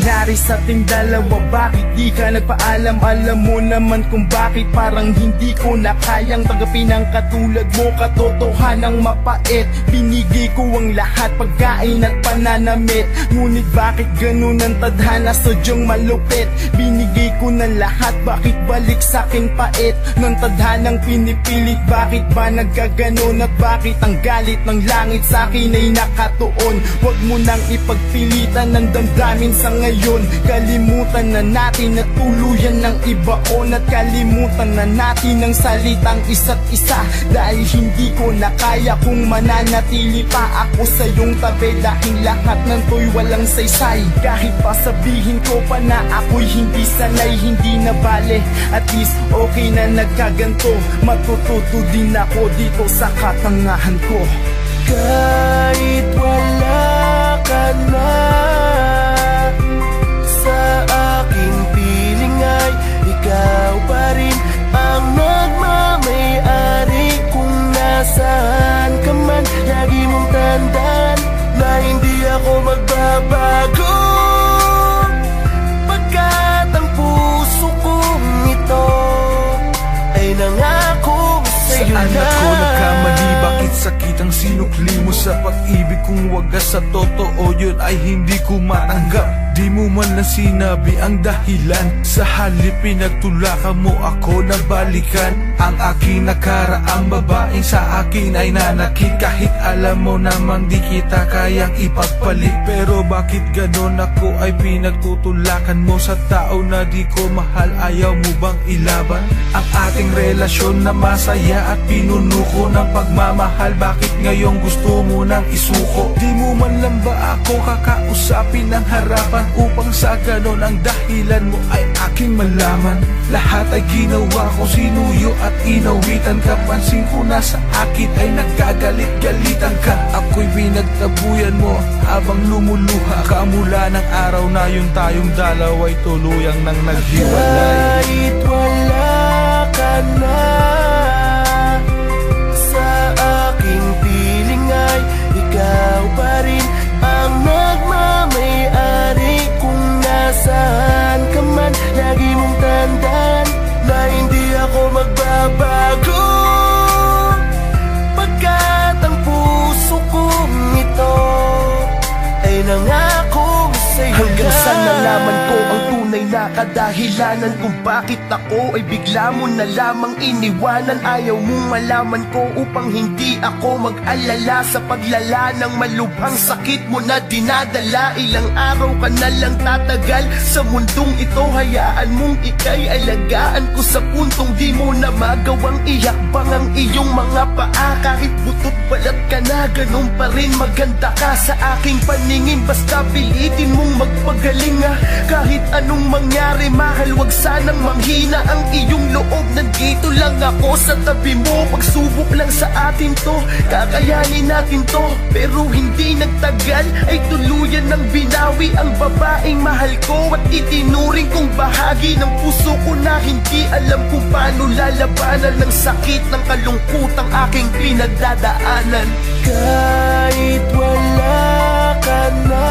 nangyari sa ating dalawa? Bakit di ka nagpaalam? Alam mo naman kung bakit. Parang hindi ko na kayang tanggapin ang katulad mo. Katotohanang mapait, binigay ko ang lahat, pagkain at pananamit. Ngunit bakit ganun ang tadhana, sadyang malupit? Binigay ko na lahat, bakit balik sa'king pait? Ng tadhanang pinipilit, bakit ba nagkaganon? At bakit ang galit ng langit sa'kin ay nakatuon? Huwag mo nang ipagpilitan ng damdamin sa ngayon. Kalimutan na natin na tuluyan ng ibaon. At kalimutan na natin ang salitang isa't isa. Dahil hindi ko na kaya kung mananatili pa ako sa iyong tabi. Dahil lahat ng to'y walang saysay. Kahit pa sabihin ko pa na ako'y hindi sanay, hindi na bale. At least okay na nagkaganto. Matututo din ako dito sa katangahan ko. Kahit wala ka na, sa aking piling ay ikaw pa rin ang nagmamay-ari. Kung nasaan ka man, lagi mong tandaan na hindi ako magbabago, pagkat ang puso kong ito ay nangako sa'yo na. Saan ako nagkamali? Bakit sakit ang sinukli mo sa pag-ibig kong wagas? Sa totoo yun ay hindi ko matanggap. Di mo man lang sinabi ang dahilan. Sa halip pinagtulakan mo ako na balikan ang aking nakaraang babaeng sa akin ay nanakit. Kahit alam mo namang di kita kayang ipagpalit. Pero bakit ganon ako ay pinagtutulakan mo sa tao na di ko mahal? Ayaw mo bang ilaban ang ating relasyon na masaya at pinuno ko ng pagmamahal? Bakit ngayon gusto mo nang isuko? Di mo man lang ba ako kakausapin ng harapan upang sa ganon ang dahilan mo ay aking malaman? Lahat ay ginawa ko, sinuyo at inawitan ka. Pansin ko na sa akin ay nagkagalit-galitan ka. Ako'y pinagtabuyan mo habang lumuluha ka mula ng araw na yung tayong dalawa'y tuluyang nang naghiwalay. Kahit wala ka na, sa aking piling ay ikaw pa rin ang nagmamay-ari. Kung nasaan ka man, lagi mong tandaan na hindi ako magbabago, pagkat ang puso kong ito ay nangako sa'yo. Hanggang sa nalaman ko ang tunay na kadahilanan kung bakit ako ay bigla mo na lamang iniwanan. Ayaw mong malaman ko upang hindi ako mag-alala sa paglala ng malubhang sakit mo na dinadala. Ilang araw ka na lang tatagal sa mundong ito. Hayaan mong ika'y alagaan ko sa puntong di mo na magawang iyakbang ang iyong mga paa. Kahit butot balat ka na, ganun pa rin maganda ka sa aking paningin. Basta pilitin mong magpagaling kahit anong mangyari, mahal, wag sanang manghina ang iyong loob. Nandito lang ako sa tabi mo, pagsubok lang sa atin to, kakayanin natin to. Pero hindi nagtagal ay tuluyan ng binawi ang babaeng mahal ko at itinuring kong bahagi ng puso ko na hindi alam kung paano lalabanan ng sakit ng kalungkutang aking pinagdadaanan. Kahit wala ka na,